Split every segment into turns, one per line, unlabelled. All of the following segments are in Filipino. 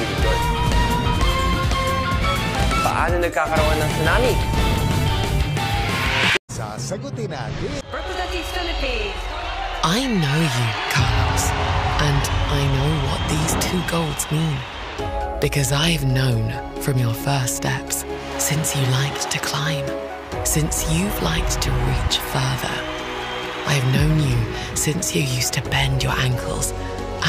lumilipad. Paano nagkakaroon ng tsunami?
Sasagutin natin.
Representative Philippines.
I know you, Carlos, and I know what these 2 golds mean. Because I've known from your first steps, since you liked to climb, since you've liked to reach further. I've known you since you used to bend your ankles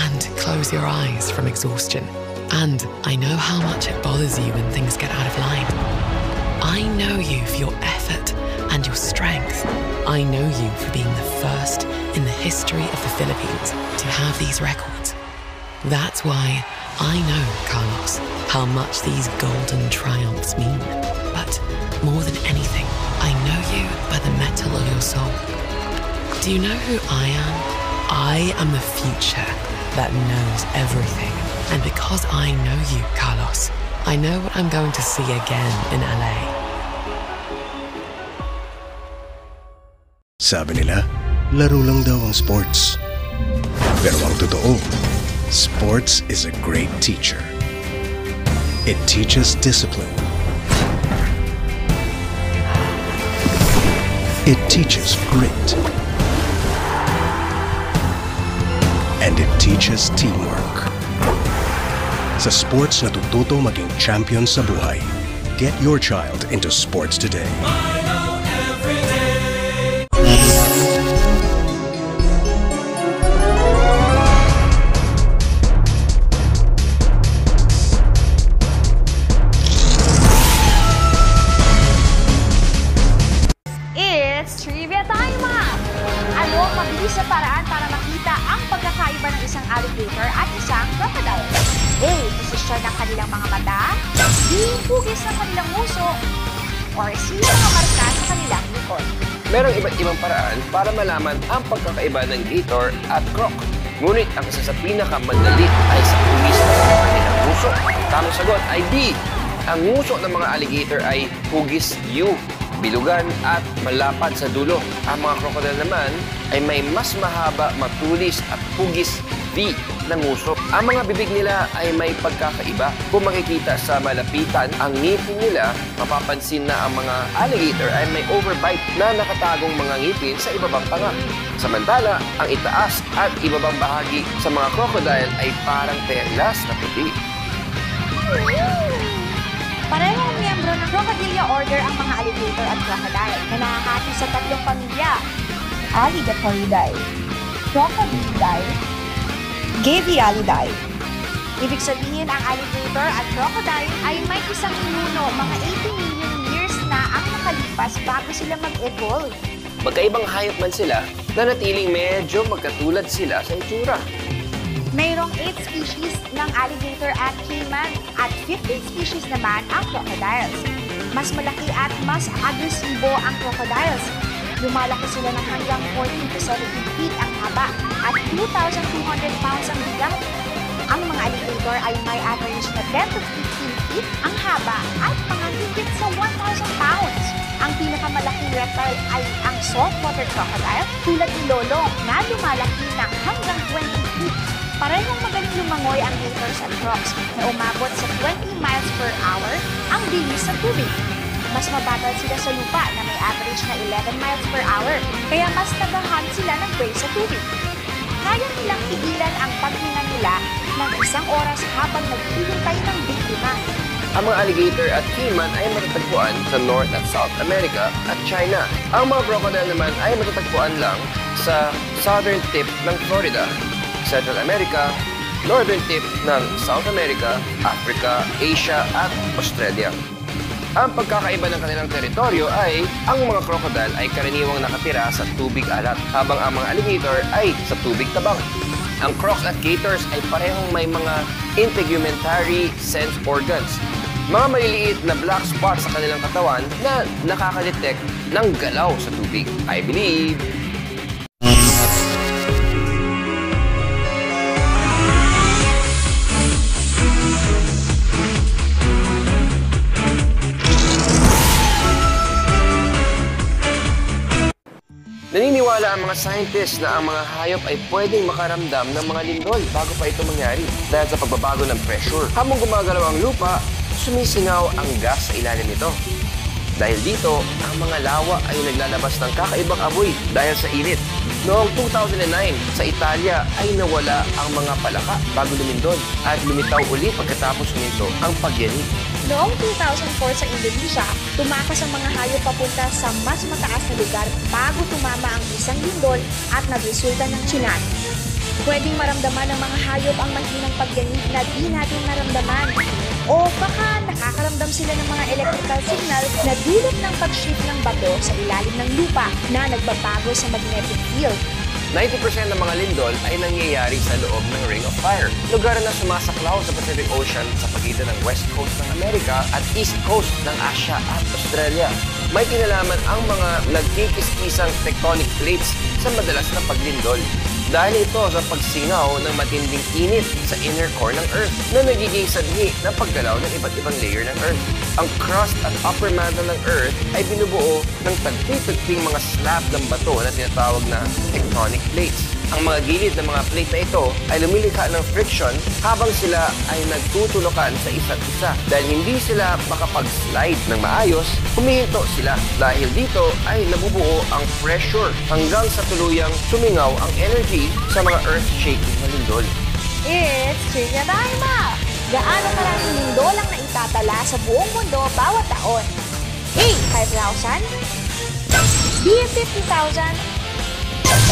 and close your eyes from exhaustion. And I know how much it bothers you when things get out of line. I know you for your effort and your strength. I know you for being the first in the history of the Philippines to have these records. That's why I know, Carlos, how much these golden triumphs mean. But more than anything, I know you by the metal of your soul. Do you know who I am? I am the future that knows everything. And because I know you, Carlos, I know what I'm going to see again in LA.
Sabi nila, laro lang daw ang sports. Pero ang totoo, sports is a great teacher. It teaches discipline. It teaches grit. And it teaches teamwork. Sa sports natututo maging champion sa buhay. Get your child into sports today.
It's trivia time, ma'am! Ano ang mabilis na paraan para makita ang pagkakaiba ng isang alligator at isang crocodile? A. Posisyon ng kanilang mga mata. B. Hugis ng kanilang muso. Or C. Mga marka sa kanilang likod.
Merong iba't ibang paraan para malaman ang pagkakaiba ng gator at croc. Ngunit ang isa sa pinakamadali ay sa hugis ng kanilang muso. Tamang sagot ay B. Ang muso ng mga alligator ay hugis U, bilugan at malapad sa dulo. Ang mga crocodile naman ay may mas mahaba, matulis at hugis V na nguso. Ang mga bibig nila ay may pagkakaiba. Kung makikita sa malapitan ang ngipin nila, mapapansin na ang mga alligator ay may overbite na nakatagong mga ngipin sa ibabang panga. Samantala, ang itaas at ibabang bahagi sa mga crocodile ay parang perlas na puti.
Parehong miyembro ng Crocodilia order ang mga alligator at crocodile na nakahati sa 3 pamilya: Alligatoridae, Crocodilidae, Gavialidae. Ibig sabihin, ang alligator at crocodile ay may isang ninuno, mga 80 million years na ang nakalipas bago sila mag-evolve.
Magkaibang hayop man sila, nanatiling medyo magkatulad sila sa itsura.
Mayroong 8 species ng alligator at caiman at 15 species naman ang crocodiles. Mas malaki at mas agresibo ang crocodiles. Lumalaki sila ng hanggang 14 to 17 feet ang haba at 2,200 pounds ang bigat. Ang mga alligator ay may average na 10 to 15 feet ang haba at mga higit sa 1,000 pounds. Ang pinakamalaking reptile ay ang saltwater crocodile tulad ni Lolo na lumalaki ng hanggang 20 feet. Parehong magaling lumangoy ang gators at crocs na umabot sa 20 miles per hour ang bilis sa tubig. Mas mabagal sila sa lupa na may average na 11 miles per hour, kaya mas nagahan sila ng prey sa tubig. Kaya nilang pigilan ang paghinga nila ng 1 oras habang naghihintay ng biktima.
Ang mga alligator at caiman ay matatagpuan sa North at South America at China. Ang mga crocodile naman ay matatagpuan lang sa southern tip ng Florida, Central America, northern tip ng South America, Africa, Asia at Australia. Ang pagkakaiba ng kanilang teritoryo ay ang mga crocodile ay karaniwang nakatira sa tubig alat, habang ang mga alligator ay sa tubig tabang. Ang crocs at gators ay parehong may mga integumentary sense organs, mga maliliit na black spots sa kanilang katawan na nakakadetect ng galaw sa tubig. I believe. Naniniwala Naniniwala ang mga scientists na ang mga hayop ay pwedeng makaramdam ng mga lindol bago pa ito mangyari dahil sa pagbabago ng pressure. Habang gumagalaw ang lupa, sumisingaw ang gas sa ilalim nito. Dahil dito, ang mga lawa ay naglalabas ng kakaibang amoy dahil sa init. Noong 2009, sa Italia ay nawala ang mga palaka bago lumindol at lumitaw uli pagkatapos huminto ang pagyanig.
Noong 2004 sa Indonesia, tumakas ang mga hayop papunta sa mas mataas na lugar bago tumama ang isang lindol at nagresulta ng tsunami. Pwedeng maramdaman ng mga hayop ang mahinang pagyanig na di natin naramdaman. O baka nakakaramdam sila ng mga electrical signal na dulot ng pag-shift ng bato sa ilalim ng lupa na nagbabago sa magnetic field.
90% ng mga lindol ay nangyayari sa loob ng Ring of Fire, lugar na sumasaklaw sa Pacific Ocean sa pagitan ng West Coast ng Amerika at East Coast ng Asia at Australia. May kinalaman ang mga nagkikis-kisang tectonic plates sa madalas na paglindol. Dahil ito sa pagsingaw ng matinding init sa inner core ng Earth na nagiging sanhi ng paggalaw ng iba't ibang layer ng Earth. Ang crust at upper mantle ng Earth ay binubuo ng tagpi-tagping mga slab ng bato na tinatawag na tectonic plates. Ang mga gilid ng mga plate na ito ay lumilikha ng friction habang sila ay nagtutulokan sa isa't isa. Dahil hindi sila makapag-slide ng maayos, humihinto sila. Dahil dito ay nabubuo ang pressure hanggang sa tuluyang sumingaw ang energy sa mga earth-shaking na lindol.
It's Trivia Time! Gaano karaming lindol ang naitatala sa buong mundo bawat taon? A. 5,000 B. 50,000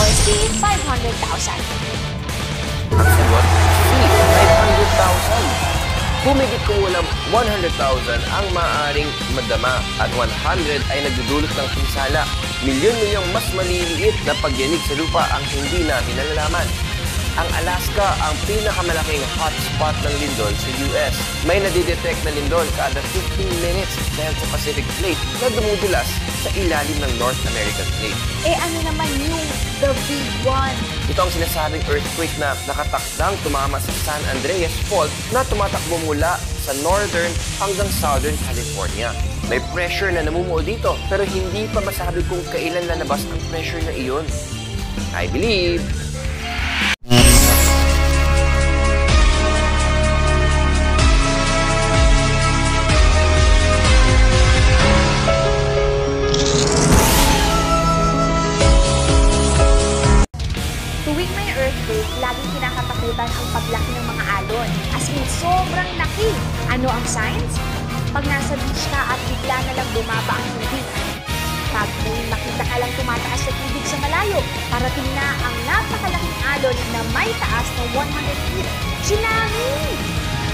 or C. 500,000?
Ang sagot, C. 500,000. Humigit kung walang 100,000 ang maaaring madama at 100 ay nagdudulot ng pinsala. Milyon-milyong mas maliliit na pagyanig sa lupa ang hindi natin nalalaman. Ang Alaska ang pinakamalaking hotspot ng lindol sa US. May nadidetect na lindol kada 15 minutes dahil sa Pacific Plate na dumudulas sa ilalim ng North American Plate.
Eh ano naman yung the big one?
Ito ang sinasabing earthquake na nakatakdang tumama sa San Andreas Fault na tumatakbo mula sa northern hanggang southern California. May pressure na namumuo dito pero hindi pa masabi kung kailan lalabas ang pressure na iyon. I believe.
Tuwing may earthquake, laging kinakatakutan ang paglaki ng mga alon. As in, sobrang laki. Ano ang signs? Pag nasa beach ka at bigla na lang bumaba ang tubig. Pag may makita ka lang tumataas sa tubig sa malayo, parating na ang napakalaking alon na may taas na 100 feet. Tsunami!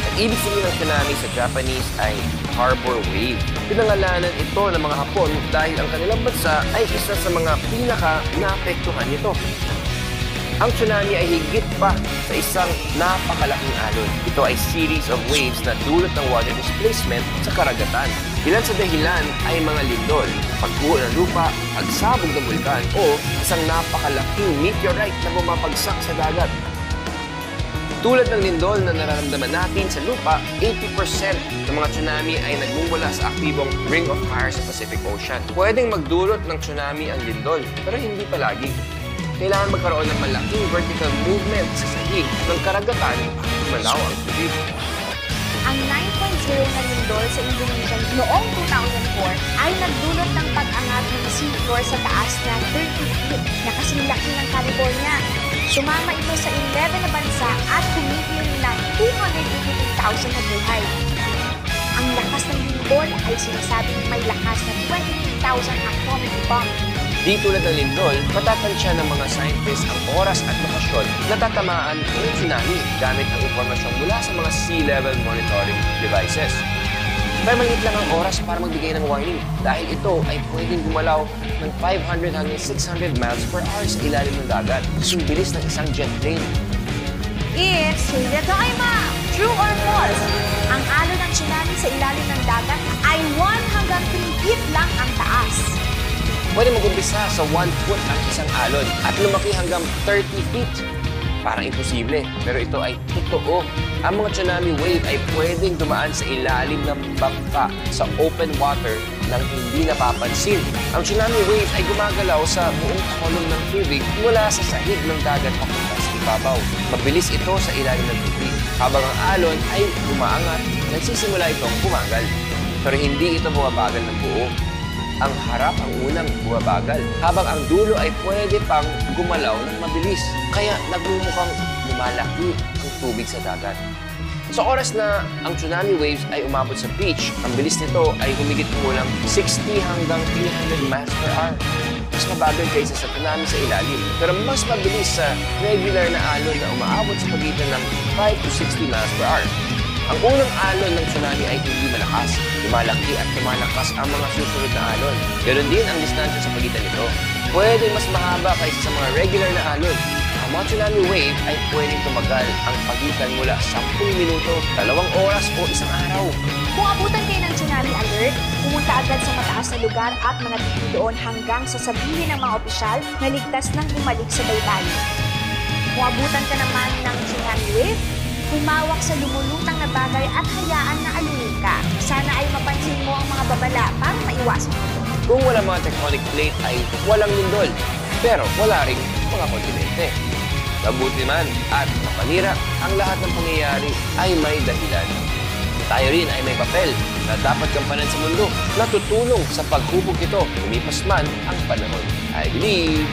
Ang ibig sabihin ng tsunami sa Japanese ay harbor wave. Pinangalanan ito ng mga Hapon dahil ang kanilang bansa ay isa sa mga pinaka-naapektuhan nito. Ang tsunami ay higit pa sa isang napakalaking alon. Ito ay series of waves na dulot ng water displacement sa karagatan. Ilan sa dahilan ay mga lindol, pagguho ng lupa, pagsabog ng bulkan o isang napakalaking meteorite na bumabagsak sa dagat. Tulad ng lindol na nararamdaman natin sa lupa, 80% ng mga tsunami ay nagmumula sa aktibong Ring of Fire sa Pacific Ocean. Pwedeng magdulot ng tsunami ang lindol, pero hindi palagi. Kailangan magkaroon ng malaking vertical movement sa sahig ng karagatan para malaw ang tubig.
Ang 9.0 na lindol sa Indonesia noong 2004 ay nagdulot ng pag-angat ng seafloor sa taas na 30 feet na kasing laki ng California. Sumama ito sa 11 na bansa at kumikiling ng 283,000 na buhay. Ang lakas ng lindol ay sinasabing may lakas na 28,000 atomic bomb.
Di tulad ng lindol, matatansya ng mga scientists ang oras at lokasyon na tatamaan ng tsunami gamit ang impormasyon mula sa mga sea level monitoring devices. Pero maliit lang ang oras para magbigay ng warning dahil ito ay pwedeng gumalaw ng 500 hanggang 600 miles per hour sa ilalim ng dagat. Kasing bilis ng isang jet plane.
It's Trivia Time! True or false? Ang alon ng tsunami sa ilalim ng dagat ay 1 hanggang 3 feet lang ang taas.
Pwede mag-umpisa sa 1 foot ang isang alon at lumaki hanggang 30 feet. Parang imposible, pero ito ay totoo. Ang mga tsunami wave ay pwedeng dumaan sa ilalim ng bangka sa open water nang hindi napapansin. Ang tsunami wave ay gumagalaw sa buong kolong ng tubig mula sa sahig ng dagat papunta sa ibabaw. Mabilis ito sa ilalim ng tubig. Habang ang alon ay umaangat, nagsisimula itong bumagal. Pero hindi ito bumabagal ng buo. Ang harap ang unang bumabagal, habang ang dulo ay pwede pang gumalaw ng mabilis. Kaya nagmumukhang lumalaki ang tubig sa dagat. Sa oras na ang tsunami waves ay umabot sa beach, ang bilis nito ay humigit kumulang 60 hanggang 300 miles per hour. Mas mabagal kaysa sa tsunami sa ilalim, pero mas mabilis sa regular na alon na umaabot sa pagitan ng 5 to 60 miles per hour. Ang unang alon ng tsunami ay hindi malakas. Lumalaki at lumalakas ang mga susunod na alon. Ganon din ang distansya sa pagitan nito. Pwedeng mas mahaba kaysa sa mga regular na alon. Ang mga tsunami wave ay pwedeng tumagal ang pagitan mula 10 minuto, 2 oras o 1 araw.
Kung abutan kayo ng tsunami alert, pumunta agad sa mataas na lugar at manatili doon hanggang sasabihin ng mga opisyal na ligtas nang bumalik sa baybayin. Kung abutan ka naman ng tsunami wave, humawak sa lumulutang na bagay at hayaan na alunin ka. Sana ay mapansin mo ang mga babala para maiwasan ito.
Kung wala mga tectonic plate ay walang lindol, pero wala ring mga kontinente. Mabuti man at mapanira, ang lahat ng pangyayari ay may dahilan. Tayo rin ay may papel na dapat gampanan sa mundo na tutulong sa paghubog ito, lumipas man ang panahon. I believe